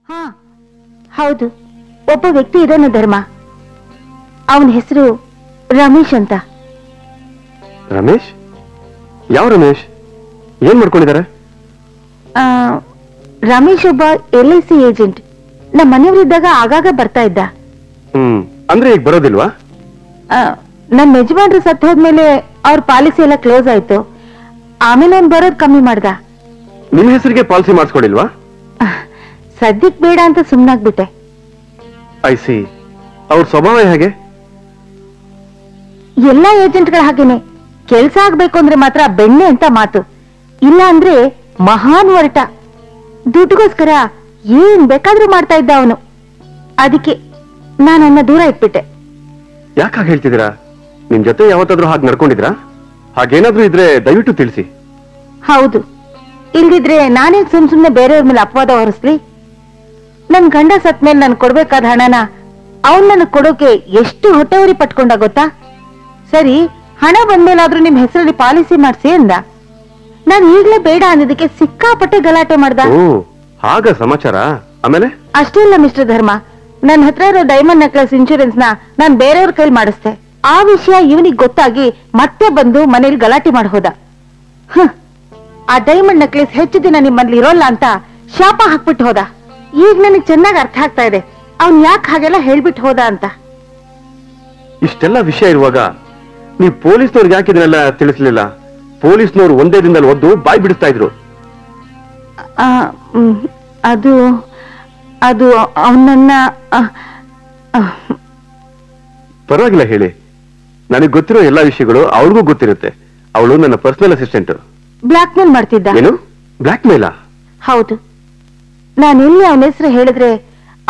ಹಾ ಹೌದು, ಒಬ್ಬ ವ್ಯಕ್ತಿ ಇದಾನೆ ಧರ್ಮ. ಅವನ ಹೆಸರು ರಮೇಶ್ ಅಂತ. ರಮೇಶ್? ಯಾವ ರಮೇಶ್? ಏನ್ ಮಾಡ್ಕೊಂಡಿದ್ದಾರೆ? ರಮೇಶ್ ಒಬ್ಬ LIC ಏಜೆಂಟ್. ನಮ್ಮ ಮನೆಯವರಿದ್ದಾಗ ಆಗಾಗ ಬರ್ತಾ ಇದ್ದ. ಅಂದ್ರೆ ಈಗ ಬರೋದಿಲ್ವಾ? ನನ್ನ ಯಜಮಾನ್ರು ಸತ್ತು ಹೋದ್ಮೇಲೆ ಅವ್ರ ಪಾಲಿಸಿ ಎಲ್ಲ ಕ್ಲೋಸ್ ಆಯ್ತು. ಆಮೇಲೆ ಅವ್ನು ಬರೋದ್ ಕಮ್ಮಿ ಮಾಡ್ದ. ನಿಮ್ ಹೆಸರಿಗೆ ಪಾಲಿಸಿ ಮಾಡಿಸ್ಕೊಡಿಲ್ವಾ? ಸದ್ಯಕ್ ಬೇಡ ಅಂತ ಸುಮ್ನಾಗ್ಬಿಟ್ಟೆ. I C. ಅವ್ರ ಸ್ವಭಾವ ಹೇಗೆ? ಎಲ್ಲಾ ಏಜೆಂಟ್ಗಳ ಹಾಗೇನೆ. ಕೆಲ್ಸ ಆಗ್ಬೇಕು ಅಂದ್ರೆ ಮಾತ್ರ ಬೆಣ್ಣೆ ಅಂತ ಮಾತು, ಇಲ್ಲ ಅಂದ್ರೆ ಮಹಾನ್ ಹೊರಟ. ದುಡ್ಡುಗೋಸ್ಕರ ಏನ್ ಬೇಕಾದ್ರೂ ಮಾಡ್ತಾ ಇದ್ದ ಅವನು. ಅದಕ್ಕೆ ನಾನನ್ನ ದೂರ ಇಟ್ಬಿಟ್ಟೆ. ಯಾಕೆ ಹೇಳ್ತಿದ್ದೀರಾ? ನಿಮ್ ಜೊತೆ ಯಾವತ್ತಾದ್ರೂ ಹಾಗೆ ನಡ್ಕೊಂಡಿದ್ರಾ? ಹಾಗೇನಾದ್ರೂ ಇದ್ರೆ ದಯವಿಟ್ಟು ತಿಳಿಸಿ. ಹೌದು, ಇಲ್ದಿದ್ರೆ ನಾನೇ ಸುಮ್ನೆ ಬೇರೆಯವ್ರ ಮೇಲೆ ಅಪವಾದ ಹೊರಿಸ್ಲಿ? ನನ್ ಗಂಡ ಸತ್ ಮೇಲೆ ನಾನು ಕೊಡ್ಬೇಕಾದ ಹಣನ ಅವನ್ ನನಗ್ ಕೊಡೋಕೆ ಎಷ್ಟು ಹೊಟ್ಟೆವರಿ ಪಟ್ಕೊಂಡ ಗೊತ್ತಾ? ಸರಿ, ಹಣ ಬಂದ್ಮೇಲಾದ್ರೂ ನಿಮ್ ಹೆಸರಲ್ಲಿ ಪಾಲಿಸಿ ಮಾಡ್ಸಿ ಅಂದ. ನಾನ್ ಈಗ್ಲೇ ಬೇಡ ಅಂದಿದ್ದಕ್ಕೆ ಸಿಕ್ಕಾಪಟ್ಟೆ ಗಲಾಟೆ ಮಾಡ್ದ. ಹಾಗ ಸಮಾಚಾರ. ಆಮೇಲೆ ಅಷ್ಟೇ ಇಲ್ಲ ಮಿಸ್ಟರ್ ಧರ್ಮ, ನನ್ನ ಹತ್ರ ಇರೋ ಡೈಮಂಡ್ ನೆಕ್ಲೆಸ್ ಇನ್ಶೂರೆನ್ಸ್ ನ ನಾನ್ ಬೇರೆಯವ್ರ ಕೈಲಿ ಮಾಡಿಸ್ದೆ. ಆ ವಿಷಯ ಇವನಿಗೆ ಗೊತ್ತಾಗಿ ಮತ್ತೆ ಬಂದು ಮನೇಲಿ ಗಲಾಟೆ ಮಾಡಿ ಹೋದ. ಆ ಡೈಮಂಡ್ ನೆಕ್ಲೆಸ್ ಹೆಚ್ಚು ದಿನ ನಿಮ್ಮಲ್ಲಿ ಇರೋಲ್ಲ ಅಂತ ಶಾಪ ಹಾಕ್ಬಿಟ್ಟು ಹೋದ. ಈಗ ನನಗೆ ಚೆನ್ನಾಗಿ ಅರ್ಥ ಆಗ್ತಾ ಇದೆ ಅವ್ನ್ ಯಾಕೆ ಹಾಗೆಲ್ಲ ಹೇಳ್ಬಿಟ್ಟು ಹೋದ ಅಂತ. ಇಷ್ಟೆಲ್ಲ ವಿಷಯ ಇರುವಾಗ ನೀವು ಪೊಲೀಸ್ನವ್ರಿಗೆ ಯಾಕೆ ಇದನ್ನೆಲ್ಲ ತಿಳಿಸ್ಲಿಲ್ಲ? ಪೊಲೀಸ್ನವ್ರು ಒಂದೇ ದಿನದಲ್ಲಿ ಒದ್ದು ಬಾಯಿ ಬಿಡಿಸ್ತಾ ಇದ್ರು. ಅದು ಅದು ಅವನನ್ನ ಪರವಾಗಿಲ್ಲ ಹೇಳಿ. ನನಗೆ ಗೊತ್ತಿರೋ ಎಲ್ಲಾ ವಿಷಯಗಳು ಅವ್ರಿಗೂ ಗೊತ್ತಿರುತ್ತೆ. ಅವಳು ನನ್ನ ಪರ್ಸನಲ್ ಅಸಿಸ್ಟೆಂಟ್. ಬ್ಲಾಕ್ ಮೇಲ್ ಮಾಡ್ತಿದ್ದ. ಏನು ಬ್ಲಾಕ್ ಮೇಲಾ? ಹೌದು. ನಾನೆಲ್ಲಿ ಅವನ ಹೆಸರು ಹೇಳಿದ್ರೆ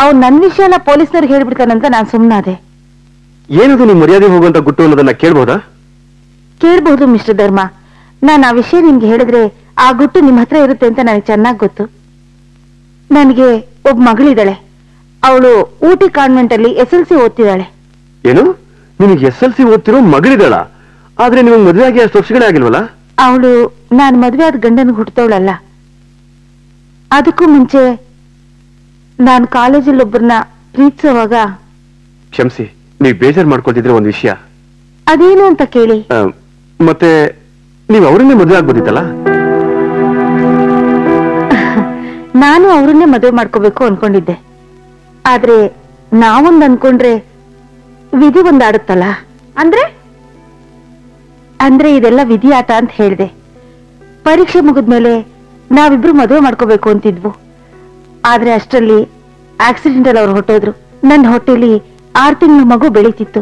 ಅವ್ನು ನನ್ನ ವಿಷಯ ಎಲ್ಲ ಪೊಲೀಸ್ನವ್ರಿಗೆ ಹೇಳ್ಬಿಡ್ತಾನಂತ ನಾನು ಸುಮ್ಮನಾದೆ. ಏನದು ನೀವು ಮರ್ಯಾದೆ ಹೋಗುವಂತ ಗುಟ್ಟು ಅನ್ನೋದನ್ನ ಕೇಳ್ಬೋದಾ? ಕೇಳ್ಬಹುದು ಮಿಸ್ಟರ್ ಧರ್ಮ. ನಾನು ಆ ವಿಷಯ ನಿಮ್ಗೆ ಹೇಳಿದ್ರೆ ಆ ಗುಟ್ಟು ನಿಮ್ ಹತ್ರ ಇರುತ್ತೆ ಅಂತ ನನಗೆ ಚೆನ್ನಾಗಿ ಗೊತ್ತು. ನನಗೆ ಒಬ್ಬ ಮಗಳಿದ್ದಾಳೆ. ಅವಳು ಊಟಿ ಕಾನ್ವೆಂಟ್ ಅಲ್ಲಿ SLC ಓದ್ತಿದ್ದಾಳೆ. ಏನು, ನಿಮಗೆ SLC ಓದ್ತಿರೋ ಮಗಳಿದ್ದಾಳ? ಆದ್ರೆ ನಿಮಗೆ ಮದುವೆ ಆಗಿ ಅಷ್ಟು ವರ್ಷಗಳೇ ಆಗಿಲ್ವಲ್ಲ? ಅವಳು ನಾನು ಮದುವೆ ಆದ ಗಂಡನಿಗೆ ಹುಟ್ಟದವಳಲ್ಲ. ಅದಕ್ಕೂ ಮುಂಚೆ ನಾನು ಕಾಲೇಜಲ್ಲಿ ಒಬ್ಬರನ್ನ ಪ್ರೀತಿಸುವಾಗ. ಕ್ಷಮಿಸಿ, ನೀವು ಬೇಜಾರು ಮಾಡ್ಕೊಳ್ತಿದ್ರೆ ಒಂದು ವಿಷಯ. ಅದೇನು ಅಂತ ಕೇಳಿ. ಮತ್ತೆ ನೀವು ಅವರನ್ನೇ ಮದುವೆ ಆಗ್ಬೋದಿತ್ತಲ್ಲ? ನಾನು ಅವರನ್ನೇ ಮದುವೆ ಮಾಡ್ಕೋಬೇಕು ಅನ್ಕೊಂಡಿದ್ದೆ. ಆದ್ರೆ ನಾವೊಂದು ಅನ್ಕೊಂಡ್ರೆ ವಿಧಿ ಒಂದ್ ಆಡುತ್ತಲ್ಲ. ಅಂದ್ರೆ ಇದೆಲ್ಲ ವಿಧಿ ಆಟ ಅಂತ ಹೇಳ್ದೆ. ಪರೀಕ್ಷೆ ಮುಗಿದ್ಮೇಲೆ ನಾವಿಬ್ರು ಮದುವೆ ಮಾಡ್ಕೋಬೇಕು ಅಂತಿದ್ವು. ಆದ್ರೆ ಅಷ್ಟರಲ್ಲಿ ಆಕ್ಸಿಡೆಂಟ್ ಅಲ್ಲಿ ಅವ್ರು ಹೊಟ್ಟೋದ್ರು. ನನ್ನ ಹೊಟ್ಟೆಲಿ 6 ತಿಂಗಳ ಮಗು ಬೆಳೀತಿತ್ತು.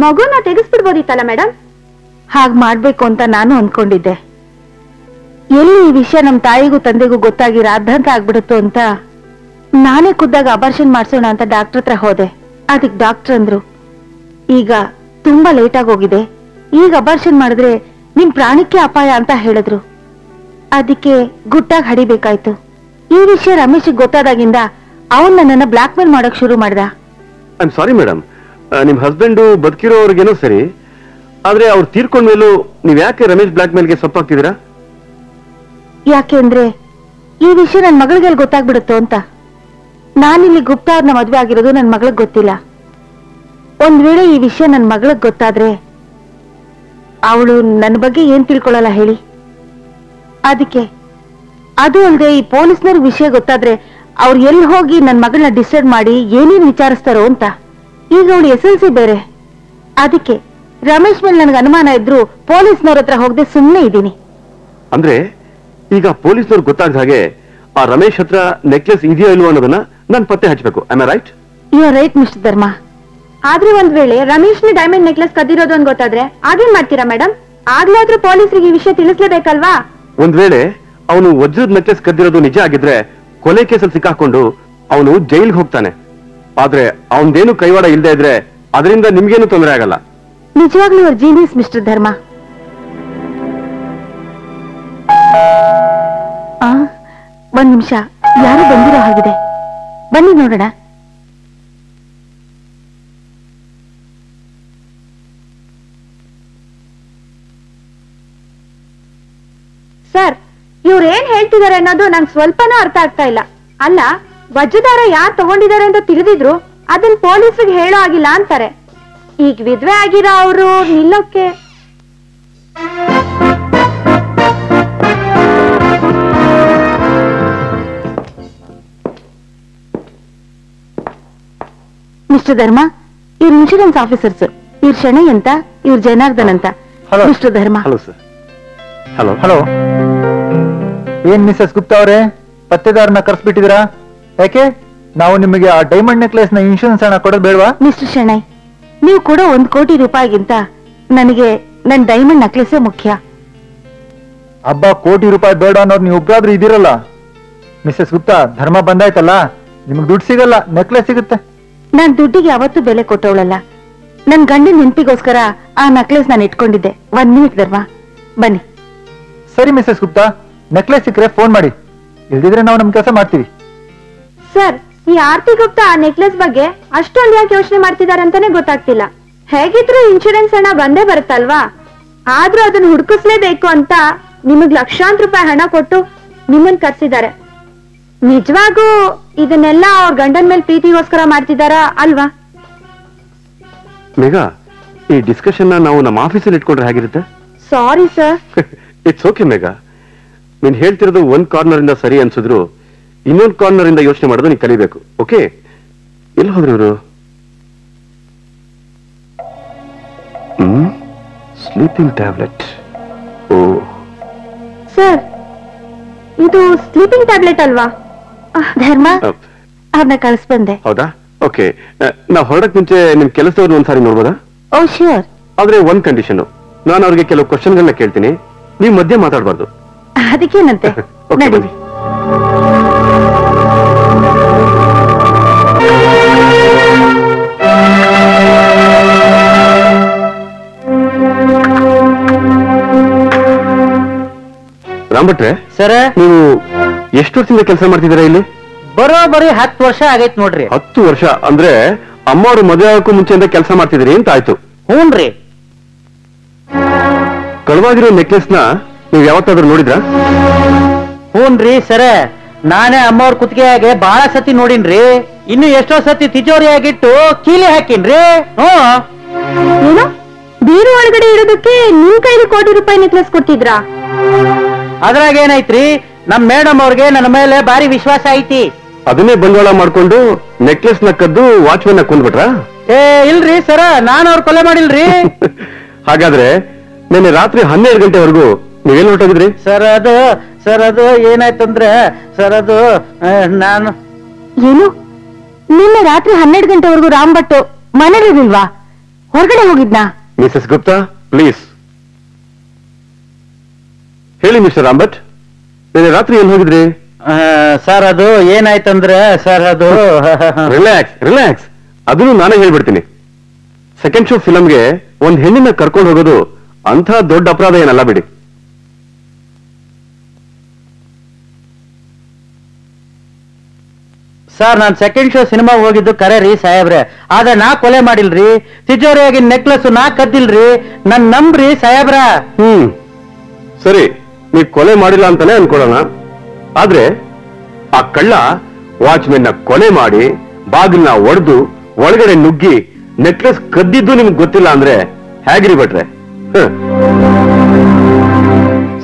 ಮಗುನ ತೆಗೆಸ್ಬಿಡ್ಬೋದಿತ್ತಲ್ಲ ಮೇಡಮ್? ಹಾಗ್ ಮಾಡ್ಬೇಕು ಅಂತ ನಾನು ಅನ್ಕೊಂಡಿದ್ದೆ. ಎಲ್ಲಿ ಈ ವಿಷಯ ನಮ್ ತಾಯಿಗೂ ತಂದೆಗೂ ಗೊತ್ತಾಗಿ ರಾದ್ಧಾಂತ ಆಗ್ಬಿಡುತ್ತೋ ಅಂತ ನಾನೇ ಖುದ್ದಾಗ ಅಬಾರ್ಷನ್ ಮಾಡ್ಸೋಣ ಅಂತ ಡಾಕ್ಟರ್ ಹತ್ರ ಹೋದೆ. ಅದಕ್ಕೆ ಡಾಕ್ಟರ್ ಅಂದ್ರು, ಈಗ ತುಂಬಾ ಲೇಟ್ ಆಗೋಗಿದೆ, ಈಗ ಅಬಾರ್ಷನ್ ಮಾಡಿದ್ರೆ ನಿಮ್ ಪ್ರಾಣಕ್ಕೆ ಅಪಾಯ ಅಂತ ಹೇಳಿದ್ರು. ಅದಕ್ಕೆ ಗುಟ್ಟಾಗಿ ಹಡಿಬೇಕಾಯ್ತು. ಈ ವಿಷಯ ರಮೇಶ್ ಗೊತ್ತಾದಾಗಿಂದ ಅವನ್ ನನ್ನನ್ನ ಬ್ಲಾಕ್ ಮೇಲ್ ಮಾಡಕ್ ಶುರು ಮಾಡ್ದ. ಐ ಆಮ್ ಸಾರಿ ಮೇಡಮ್, ನಿಮ್ ಹಸ್ಬೆಂಡ್ ಬದುಕಿರೋರ್ಗೇನೋ ಸರಿ, ಆದ್ರೆ ಅವ್ರು ತೀರ್ಕೊಂಡ್ಮೇಲೂ ನೀವ್ ಯಾಕೆ ರಮೇಶ್ ಬ್ಲಾಕ್ ಮೇಲ್ಗೆ ಸೊಪ್ಪಾಗ್ತಿದ್ದೀರಾ? ಯಾಕೆಂದ್ರೆ ಈ ವಿಷಯ ನನ್ ಮಗಳಿಗೆ ಗೊತ್ತಾಗ್ಬಿಡುತ್ತೋ ಅಂತ. ನಾನಿಲ್ಲಿ ಗುಪ್ತ ಅವ್ರನ್ನ ಮದ್ವೆ ಆಗಿರೋದು ನನ್ ಮಗಳಿಗೆ ಗೊತ್ತಿಲ್ಲ. ಒಂದ್ ವೇಳೆ ಈ ವಿಷಯ ನನ್ ಮಗಳಿಗೆ ಗೊತ್ತಾದ್ರೆ ಅವಳು ನನ್ನ ಬಗ್ಗೆ ಏನ್ ತಿಳ್ಕೊಳ್ಳಲ್ಲ ಹೇಳಿ. ಅದಕ್ಕೆ ಅದು ಅಲ್ಲದೆ ಈ ಪೊಲೀಸ್ನವ್ರ ವಿಷಯ ಗೊತ್ತಾದ್ರೆ ಅವ್ರು ಎಲ್ಲಿ ಹೋಗಿ ನನ್ ಮಗಳನ್ನ ಡಿಸ್ಟರ್ಬ್ ಮಾಡಿ ಏನೇನ್ ವಿಚಾರಿಸ್ತಾರೋ ಅಂತ. ಈಗ ಅವಳು SLC ಬೇರೆ. ಅದಕ್ಕೆ ರಮೇಶ್ ಮೇಲೆ ನನ್ಗೆ ಅನುಮಾನ ಇದ್ರು ಪೊಲೀಸ್ನವ್ರ ಹತ್ರ ಹೋಗದೆ ಸುಮ್ಮನೆ ಇದ್ದೀನಿ. ಅಂದ್ರೆ ಈಗ ಪೊಲೀಸ್ನವ್ರು ಗೊತ್ತಾಗ ಹಾಗೆ ಆ ರಮೇಶ್ ಹತ್ರ ನೆಕ್ಲೆಸ್ ಇದೆಯೋ ಇಲ್ವೋ ಅನ್ನೋದನ್ನ ನಾನು ಪತ್ತೆ ಹಚ್ಚಬೇಕು. Am I right? You are right mister Dharma. ಆದ್ರೆ ಒಂದ್ ವೇಳೆ ರಮೇಶ್ನ ಡೈಮಂಡ್ ನೆಕ್ಲೆಸ್ ಕದ್ದಿರೋದು ಅಂತ ಗೊತ್ತಾದ್ರೆ ಆಗೇನ್ ಮಾಡ್ತೀರಾ ಮೇಡಮ್? ಆಗ್ಲಾದ್ರೂ ಪೊಲೀಸರಿಗೆ ಈ ವಿಷಯ ತಿಳಿಸ್ಲೇಬೇಕಲ್ವಾ? ಒಂದ್ ವೇಳೆ ಅವನು ವಜ್ರದ ನೆಕ್ಲೆಸ್ ಕದ್ದಿರೋದು ನಿಜ ಆಗಿದ್ರೆ ಕೊಲೆ ಕೇಸಲ್ಲಿ ಸಿಕ್ಕಾಕೊಂಡು ಅವನು ಜೈಲ್ಗೆ ಹೋಗ್ತಾನೆ. ಆದ್ರೆ ಅವನದೇನು ಕೈವಾಡ ಇಲ್ಲದೆ ಇದ್ರೆ ಅದರಿಂದ ನಿಮ್ಗೇನು ತೊಂದರೆ ಆಗಲ್ಲ. ನಿಜವಾಗ್ಲೂ ಯುವರ್ ಜೀನಿಯಸ್ ಮಿಸ್ಟರ್ ಧರ್ಮ. ಒಂದ್ ನಿಮಿಷ, ಯಾರು ಬಂದಿರೋ ಹಾಗಿದೆ, ಬನ್ನಿ ನೋಡೋಣ. ಸರ್, ಇವ್ರು ಏನ್ ಹೇಳ್ತಿದ್ದಾರೆ ಅನ್ನೋದು ನಂಗೆ ಸ್ವಲ್ಪನೂ ಅರ್ಥ ಆಗ್ತಾ ಇಲ್ಲ. ಅಲ್ಲ, ವಜ್ರದಾರ ಯಾರು ತಗೊಂಡಿದ್ದಾರೆ ಅಂತ ತಿಳಿದಿದ್ರು ಅದನ್ನ ಪೊಲೀಸ್ರಿಗೆ ಹೇಳೋ ಆಗಿಲ್ಲ ಅಂತಾರೆ. ಈಗ ವಿಧವೆ ಆಗಿರೋ ಅವರು ನಿಲ್ಲೋಕೆ ಮಿಸ್ಟರ್ ಧರ್ಮ, ಇವ್ರ ಇನ್ಶೂರೆನ್ಸ್ ಆಫೀಸರ್ಸ್. ಇವ್ರ ಶಣೈ ಅಂತ, ಇವ್ರ ಜನಾರ್ದನ್ ಅಂತ. Hello. ಮಿಸ್ಟರ್ ಧರ್ಮ. Hello sir. ಹಲೋ. ಹಲೋ, ಏನ್ ಮಿಸಸ್ ಗುಪ್ತಾ ಅವರೇ, ಪತ್ತೆದಾರನ ಕರ್ಸ್ಬಿಟ್ಟಿದ್ದೀರಾ? ಯಾಕೆ ನಾವು ನಿಮಗೆ ಆ ಡೈಮಂಡ್ ನೆಕ್ಲೆಸ್ ನ ಇನ್ಶೂರೆನ್ಸ್ ಹಣ ಕೊಡೋದು ಬೇಡವಾ? ಮಿಸ್ಟರ್ ಶಣೈ, ನೀವು ಕೊಡೋ 1 ಕೋಟಿ ರೂಪಾಯಿಗಿಂತ ನನಗೆ ನನ್ ಡೈಮಂಡ್ ನೆಕ್ಲೆಸೇ ಮುಖ್ಯ. ಹಬ್ಬ ಕೋಟಿ ರೂಪಾಯಿ ಬೇಡ ಅನ್ನೋದು ನೀವು ಒಬ್ಬರಾದ್ರೂ ಇದ್ದೀರಲ್ಲ. ಮಿಸಸ್ ಗುಪ್ತಾ, ಧರ್ಮ ಬಂದಾಯ್ತಲ್ಲ, ನಿಮ್ಗೆ ದುಡ್ಡು ಸಿಗಲ್ಲ, ನೆಕ್ಲೆಸ್ ಸಿಗುತ್ತೆ. ನಾನ್ ದುಡ್ಡಿಗೆ ಯಾವತ್ತೂ ಬೆಲೆ ಕೊಟ್ಟವಳಲ್ಲ. ನನ್ ಗಂಡಿನ ನೆನಪಿಗೋಸ್ಕರ ಆ ನೆಕ್ಲೆಸ್ ನಾನು ಇಟ್ಕೊಂಡಿದ್ದೆ. 1 ಮಿನಿಟ್ ಧರ್ಮ, ಬನ್ನಿ. ಸರಿ ಮಿಸಸ್ ಗುಪ್ತಾ, ನೆಕ್ಲೆಸ್ ಸಿಕ್ಕರೆ ಫೋನ್ ಮಾಡಿ, ಇಲ್ದಿದ್ರೆ ನಾವು ನಮ್ ಕೆಲಸ ಮಾಡ್ತೀವಿ. ಸರ್, ಈ ಆರ್ತಿ ಗುಪ್ತಾ ಆ ನೆಕ್ಲೆಸ್ ಬಗ್ಗೆ ಅಷ್ಟೊಂದು ಯಾಕೆ ಯೋಚನೆ ಮಾಡ್ತಿದ್ದಾರೆ ಅಂತಾನೆ ಗೊತ್ತಾಗ್ತಿಲ್ಲ. ಹೇಗಿದ್ರು ಇನ್ಶೂರೆನ್ಸ್ ಹಣ ಬಂದೇ ಬರುತ್ತಲ್ವಾ, ಆದ್ರೂ ಅದನ್ನ ಹುಡುಕಿಸ್ಲೇಬೇಕು ಅಂತ ನಿಮಗ್ ಲಕ್ಷಾಂತರ ರೂಪಾಯಿ ಹಣ ಕೊಟ್ಟು ನಿಮ್ಮನ್ ಕರ್ಸಿದ್ದಾರೆ. ನಿಜವಾಗೂ ಇದನ್ನೆಲ್ಲ ಅವ್ರ ಗಂಡನ್ ಮೇಲೆ ಪ್ರೀತಿಗೋಸ್ಕರ ಮಾಡ್ತಿದಾರಾ ಅಲ್ವಾ? ಮೇಘಾ, ಈ ಡಿಸ್ಕಷನ್ ನಾವು ನಮ್ಮ ಆಫೀಸಲ್ಲಿ ಇಟ್ಕೊಂಡ್ರೆ ಹೇಗಿರುತ್ತೆ? Sorry sir. It's okay Megha. ನೀನ್ ಹೇಳ್ತಿರೋದು ಒಂದ್ ಕಾರ್ನರ್ ಇಂದ ಸರಿ ಅನ್ಸಿದ್ರು ಇನ್ನೊಂದು ಕಾರ್ನರ್ ಇಂದ ಯೋಚನೆ ಮಾಡೋದು ನೀನ್ ಕಲಿಬೇಕು. ಓಕೆ, ಎಲ್ಲಿ ಹೋದ್ರು ಇವರು? Sleeping tablet. ಓ ಸರ್, ಇದು ಸ್ಲೀಪಿಂಗ್ ಟ್ಯಾಬ್ಲೆಟ್ ಅಲ್ವಾ? ಧರ್ಮ, ಅವ್ರನ್ನ ಕಳಿಸ್ಬಂದೆ. ಹೌದಾ? ಓಕೆ, ನಾವು ಹೊರಡಕ್ ಮುಂಚೆ ನಿಮ್ ಕೆಲಸದವ್ರನ್ನ ಒಂದ್ಸಾರಿ ನೋಡ್ಬೋದಾ? ಓ ಶ್ಯೂರ್. ಆದ್ರೆ ಒಂದ್ ಕಂಡೀಷನ್, ನಾನು ಅವ್ರಿಗೆ ಕೆಲವು ಕ್ವಶನ್ಗಳನ್ನ ಕೇಳ್ತೀನಿ, ನೀವು ಮಧ್ಯೆ ಮಾತಾಡಬಾರ್ದು. ಅದಕ್ಕೇನಂತೆ, ಓಕೆ, ನಡೀರಿ. ಬನ್ನಿ. ರಾಮ್ಭಟ್ರೆ, ಸರ, ನೀವು ಎಷ್ಟು ವರ್ಷದಿಂದ ಕೆಲಸ ಮಾಡ್ತಿದ್ದೀರಾ ಇಲ್ಲಿ? ಬರೋಬ್ಬರಿ 10 ವರ್ಷ ಆಗೈತ್ ನೋಡ್ರಿ. 10 ವರ್ಷ ಅಂದ್ರೆ ಅಮ್ಮವ್ರು ಮದುವೆ ಆಗೋಕ್ಕೂ ಮುಂಚೆಯಿಂದ ಕೆಲಸ ಮಾಡ್ತಿದ್ದೀರಿ ಅಂತ ಆಯ್ತು. ಹೂನ್ರಿ. ಕಳುವಾಗಿರೋ ನೆಕ್ಲೆಸ್ ನ ನೀವು ಯಾವತ್ತಾದ್ರೂ ನೋಡಿದ್ರಾ? ಹೂನ್ರಿ ಸರ, ನಾನೇ ಅಮ್ಮವ್ರ ಕುತ್ತಿಗೆಯಾಗೆ ಬಹಳ ಸತಿ ನೋಡಿನ್ರಿ. ಇನ್ನು ಎಷ್ಟೋ ಸತಿ ತಿಜೋರಿಯಾಗಿಟ್ಟು ಕೀಲಿ ಹಾಕಿನ್ರಿ. ಏನು, ಬೀರು ಒಳಗಡೆ ಇಡೋದಕ್ಕೆ ನಿಮ್ ಕೈಲಿ ಕೋಟಿ ರೂಪಾಯಿ ನೆಕ್ಲೆಸ್ ಕೊಟ್ಟಿದ್ರಾ? ಅದ್ರಾಗ ಏನೈತ್ರಿ, ನಮ್ ಮೇಡಮ್ ಅವ್ರಿಗೆ ನನ್ನ ಮೇಲೆ ಭಾರಿ ವಿಶ್ವಾಸ ಐತಿ. ಅದನ್ನೇ ಬಂಡವಾಳ ಮಾಡ್ಕೊಂಡು ನೆಕ್ಲೆಸ್ ನ ಕದ್ದು ವಾಚ್ಮನ್ ನ ಕೊಂದ್ಬಿಟ್ರಾ? ಏ ಇಲ್ರಿ ಸರ, ನಾನ್ ಅವ್ರ ಕೊಲೆ ಮಾಡಿಲ್ರಿ. ಹಾಗಾದ್ರೆ ನಿನ್ನೆ ರಾತ್ರಿ 12 ಗಂಟೆವರೆಗೂ ನೀವೇನ್ ಹೊರಟೋಗಿದ್ರಿ? ಸರ್ ಅದು ಏನಾಯ್ತಂದ್ರೆ ಸರ್, ಅದು ನಾನು ಏನು, ನಿನ್ನೆ ರಾತ್ರಿ 12 ಗಂಟೆವರೆಗೂ ರಾಮ್ ಭಟ್ ಮನೇಲಿರ್ಲಿಲ್ವಾ? ಹೊರಗಡೆ ಹೋಗಿದ್ನಾ? ಮಿಸಸ್ ಗುಪ್ತಾ, ಪ್ಲೀಸ್ ಹೇಳಿ. ಮಿಸ್ಟರ್ ರಾಮ್ಭಟ್, ನಿನ್ನೆ ರಾತ್ರಿ ಎಲ್ಲಿ ಹೋಗಿದ್ರಿ? ಸರ್, ಅದು ಏನಾಯ್ತಂದ್ರೆ ಸರ್, ಅದು ರಿಲ್ಯಾಕ್ಸ್, ಅದನ್ನು ನಾನೇ ಹೇಳ್ಬಿಡ್ತೀನಿ. ಸೆಕೆಂಡ್ ಶೋ ಫಿಲಮ್ಗೆ ಒಂದ್ ಹೆಣ್ಣಿನ ಕರ್ಕೊಂಡು ಹೋಗೋದು ಅಂಥ ದೊಡ್ಡ ಅಪರಾಧ ಏನಲ್ಲ ಬಿಡಿ. ಸರ್, ನಾನ್ ಸೆಕೆಂಡ್ ಶೋ ಸಿನಿಮಾ ಹೋಗಿದ್ದು ಕರೆ ರೀ ಸಾಹೇಬ್ರೆ, ಆದ್ರೆ ನಾ ಕೊಲೆ ಮಾಡಿಲ್ರಿ. ತಿಜೋರಿಯಾಗಿ ನೆಕ್ಲೆಸ್ ನಾ ಕದ್ದಿಲ್ರಿ, ನನ್ ನಂಬ್ರಿ ಸಾಹೇಬ್ರ. ಸರಿ, ನೀವ್ ಕೊಲೆ ಮಾಡಿಲ್ಲ ಅಂತಾನೆ ಅನ್ಕೊಳ್ಳೋಣ. ಆದ್ರೆ ಆ ಕಳ್ಳ ವಾಚ್ಮೆನ್ ನ ಕೊಲೆ ಮಾಡಿ ಬಾಗಿಲ್ನ ಒಡೆದು ಒಳಗಡೆ ನುಗ್ಗಿ ನೆಕ್ಲೆಸ್ ಕದ್ದಿದ್ದು ನಿಮ್ಗೆ ಗೊತ್ತಿಲ್ಲ ಅಂದ್ರೆ ಹೇಗಿರಿ ಭಟ್ರೆ?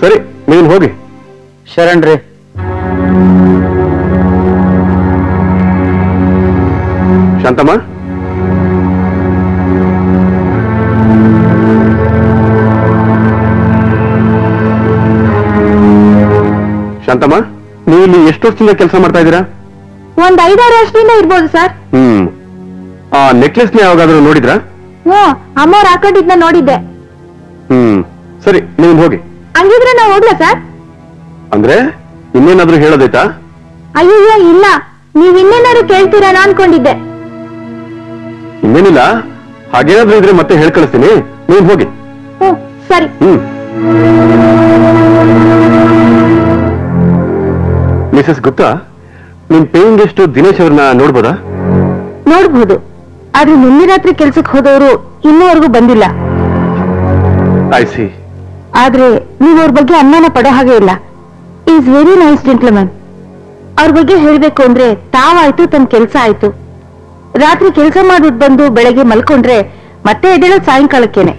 ಸರಿ, ನೀನ್ ಹೋಗಿ. ಶರಣ್ರಿ. ಶಾಂತಮ್ಮ, ಶಾಂತಮ್ಮ, ನೀವು ಇಲ್ಲಿ ಎಷ್ಟು ವರ್ಷದಿಂದ ಕೆಲಸ ಮಾಡ್ತಾ ಇದ್ದೀರಾ? ಒಂದ್ 5-6 ವರ್ಷದಿಂದ ಇರ್ಬೋದು ಸರ್. ಆ ನೆಕ್ಲೆಸ್ ನ ಯಾವಾಗಾದ್ರೂ ನೋಡಿದ್ರಾ? ಅಮ್ಮವ್ರು ಹಾಕೊಂಡಿದ್ನ ನೋಡಿದ್ದೆ. ಸರಿ, ನೀವು ಹೋಗಿ. ಹಂಗಿದ್ರೆ ನಾವು ಹೋಗ್ಲಾ ಸರ್? ಅಂದ್ರೆ ಇನ್ನೇನಾದ್ರೂ ಹೇಳೋದೈತಾ? ಅಯ್ಯೋ ಇಲ್ಲ, ನೀವ್ ಇನ್ನೇನಾದ್ರು ಕೇಳ್ತೀರಾ ಅನ್ಕೊಂಡಿದ್ದೆ. ಇನ್ನೇನಿಲ್ಲ, ಹಾಗೇನಾದ್ರೂ ಇದ್ರೆ ಮತ್ತೆ ಹೇಳ್ ಕಳಿಸ್ತೀನಿ, ನೀವು ಹೋಗಿ. ಸರಿ. ಮಿಸಸ್ ಗುಪ್ತಾ, ನಿಮ್ ಪೇಯಿಂಗ್ ಎಷ್ಟು ದಿನೇಶ್ ಅವ್ರನ್ನ ನೋಡ್ಬೋದಾ? ನೋಡ್ಬೋದು, ಆದ್ರೆ ನಿನ್ನೆ ರಾತ್ರಿ ಕೆಲ್ಸಕ್ಕೆ ಹೋದವರು ಇನ್ನೂವರೆಗೂ ಬಂದಿಲ್ಲ. I C. ಆದ್ರೆ ನೀವು ಅವ್ರ ಬಗ್ಗೆ ಅನುಮಾನ ಪಡೋ ಹಾಗೆ ಇಲ್ಲ. Is very nice gentleman. ಅವ್ರ ಬಗ್ಗೆ ಹೇಳ್ಬೇಕು ಅಂದ್ರೆ ತಾವಾಯ್ತು ತನ್ನ ಕೆಲ್ಸ ಆಯ್ತು. ರಾತ್ರಿ ಕೆಲಸ ಮಾಡ್ಬಿಟ್ಟು ಬಂದು ಬೆಳಗ್ಗೆ ಮಲ್ಕೊಂಡ್ರೆ ಮತ್ತೆ ಎದ್ದೇಳೋದು ಸಾಯಂಕಾಲಕ್ಕೇನೆ.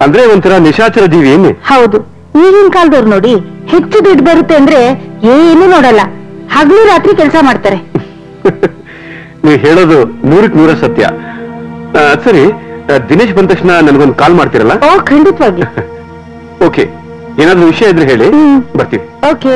ಅಂದ್ರೆ ಒಂಥರ ನಿಶಾಚರ ಜೀವಿ ಏನೇ? ಹೌದು. ಈಗಿನ ಕಾಲದವ್ರು ನೋಡಿ ಹೆಚ್ಚು ದುಡ್ಡು ಬರುತ್ತೆ ಅಂದ್ರೆ ಏನು ನೋಡಲ್ಲ, ಹಗಲು ರಾತ್ರಿ ಕೆಲಸ ಮಾಡ್ತಾರೆ. ನೀವು ಹೇಳೋದು 100% ಸತ್ಯ. ಸರಿ, ದಿನೇಶ್ ಬಂದ ತಕ್ಷಣ ನನಗೊಂದು ಕಾಲ್ ಮಾಡ್ತೀರಲ್ಲ? ಓ ಖಂಡಿತವಾಗಿ. ಓಕೆ, ಏನಾದ್ರೂ ವಿಷಯ ಇದ್ರೆ ಹೇಳಿ, ಬರ್ತೀವಿ. ಓಕೆ.